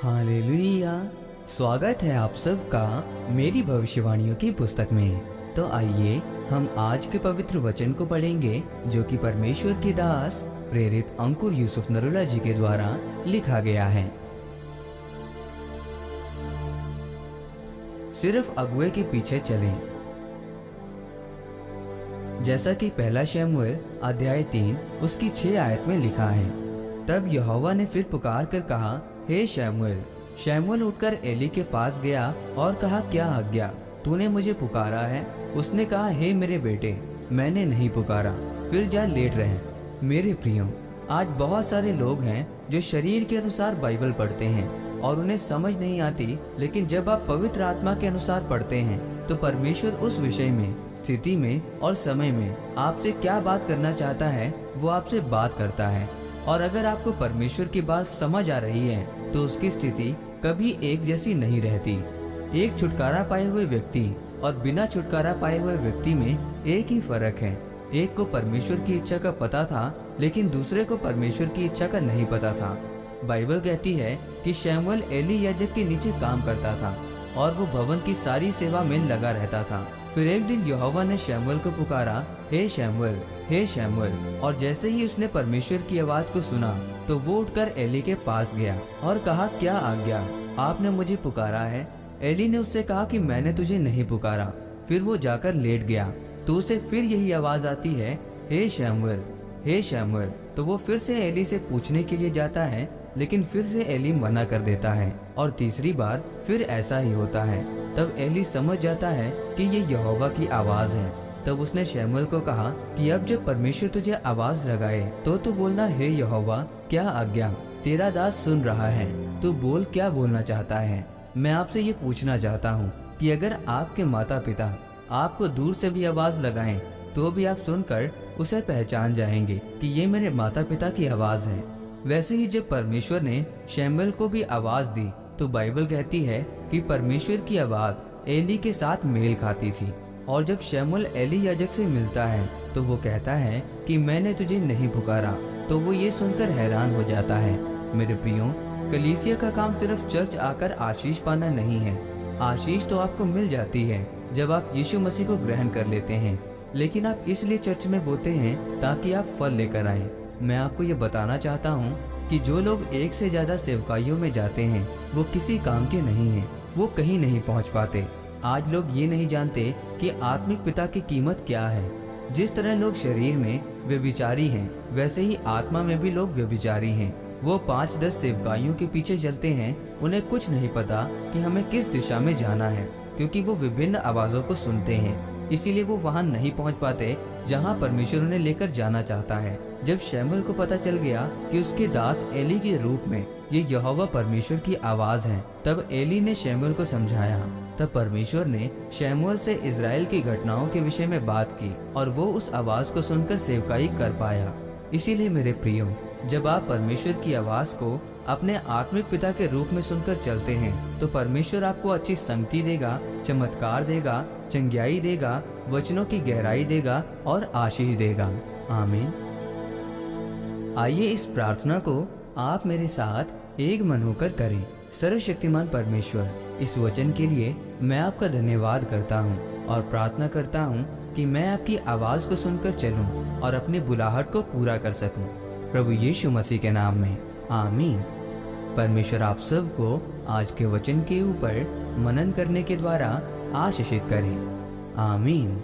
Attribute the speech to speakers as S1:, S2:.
S1: Hallelujah. स्वागत है आप सबका मेरी भविष्यवाणियों की पुस्तक में। तो आइए हम आज के पवित्र वचन को पढ़ेंगे जो कि परमेश्वर के दास प्रेरित अंकुर यूसुफ नरूला जी के द्वारा लिखा गया है। सिर्फ अगुए के पीछे चलें। जैसा कि पहला शमूएल अध्याय 3 उसकी 6 आयत में लिखा है, तब यहोवा ने फिर पुकार कर कहा, हे शमूएल। शमूएल उठकर एली के पास गया और कहा, क्या आज्ञा, तूने मुझे पुकारा है? उसने कहा, हे मेरे बेटे, मैंने नहीं पुकारा, फिर जा लेट रहे। मेरे प्रियो, आज बहुत सारे लोग हैं जो शरीर के अनुसार बाइबल पढ़ते हैं और उन्हें समझ नहीं आती, लेकिन जब आप पवित्र आत्मा के अनुसार पढ़ते हैं तो परमेश्वर उस विषय में, स्थिति में और समय में आपसे क्या बात करना चाहता है वो आपसे बात करता है। और अगर आपको परमेश्वर की बात समझ आ रही है तो उसकी स्थिति कभी एक जैसी नहीं रहती। एक छुटकारा पाए हुए व्यक्ति और बिना छुटकारा पाए हुए व्यक्ति में एक ही फर्क है। एक को परमेश्वर की इच्छा का पता था लेकिन दूसरे को परमेश्वर की इच्छा का नहीं पता था। बाइबल कहती है कि शमूएल एली याजक के नीचे काम करता था और वो भवन की सारी सेवा में लगा रहता था। फिर एक दिन यहोवा ने शमूएल को पुकारा, हे शमूएल, हे शमूएल। और जैसे ही उसने परमेश्वर की आवाज को सुना तो वो उठकर एली के पास गया और कहा, क्या आज्ञा, आपने मुझे पुकारा है? एली ने उससे कहा कि मैंने तुझे नहीं पुकारा। फिर वो जाकर लेट गया तो उसे फिर यही आवाज आती है, हे शमूएल, हे शमूएल। तो वो फिर से एली से पूछने के लिए जाता है लेकिन फिर से एली मना कर देता है और तीसरी बार फिर ऐसा ही होता है। तब एली समझ जाता है कि ये यहोवा की आवाज है। तब उसने शमूएल को कहा कि अब जब परमेश्वर तुझे आवाज लगाए तो तू बोलना, हे यहोवा, क्या आज्ञा, तेरा दास सुन रहा है, तू बोल, क्या बोलना चाहता है। मैं आपसे ये पूछना चाहता हूँ कि अगर आपके माता पिता आपको दूर से भी आवाज लगाएं तो भी आप सुनकर उसे पहचान जाएंगे कि ये मेरे माता पिता की आवाज है। वैसे ही जब परमेश्वर ने शमूएल को भी आवाज दी तो बाइबल कहती है कि परमेश्वर की आवाज एली के साथ मेल खाती थी। और जब शमूएल एली याजक से मिलता है तो वो कहता है कि मैंने तुझे नहीं पुकारा, तो वो ये सुनकर हैरान हो जाता है। मेरे प्रियो, कलीसिया का काम सिर्फ चर्च आकर आशीष पाना नहीं है। आशीष तो आपको मिल जाती है जब आप यीशु मसीह को ग्रहण कर लेते हैं, लेकिन आप इसलिए चर्च में बोते हैं ताकि आप फल लेकर आए। मैं आपको ये बताना चाहता हूँ कि जो लोग एक से ज्यादा सेवकाइयों में जाते हैं वो किसी काम के नहीं हैं, वो कहीं नहीं पहुँच पाते। आज लोग ये नहीं जानते कि आत्मिक पिता की कीमत क्या है। जिस तरह लोग शरीर में व्यभिचारी हैं, वैसे ही आत्मा में भी लोग व्यभिचारी हैं। वो 5-10 सेवकाइयों के पीछे चलते हैं, उन्हें कुछ नहीं पता कि हमें किस दिशा में जाना है, क्योंकि वो विभिन्न आवाजों को सुनते हैं। इसीलिए वो वहां नहीं पहुंच पाते जहां परमेश्वर उन्हें लेकर जाना चाहता है। जब शमूएल को पता चल गया कि उसके दास एली के रूप में ये यहोवा परमेश्वर की आवाज है, तब एली ने शमूएल को समझाया। तब परमेश्वर ने शमूएल से इजराइल की घटनाओं के विषय में बात की और वो उस आवाज को सुनकर सेवकाई कर पाया। इसीलिए मेरे प्रियो, जब आप परमेश्वर की आवाज को अपने आत्मिक पिता के रूप में सुनकर चलते हैं तो परमेश्वर आपको अच्छी संगति देगा, चमत्कार देगा, चंगियाई देगा, वचनों की गहराई देगा और आशीष देगा। आमीन। आइए इस प्रार्थना को आप मेरे साथ एक मन होकर करें। सर्वशक्तिमान परमेश्वर, इस वचन के लिए मैं आपका धन्यवाद करता हूँ और प्रार्थना करता हूँ कि मैं आपकी आवाज को सुनकर चलूं और अपनी बुलाहट को पूरा कर सकूं। प्रभु यीशु मसीह के नाम में, आमीन। परमेश्वर आप सबको आज के वचन के ऊपर मनन करने के द्वारा आशीषित करें। आमीन।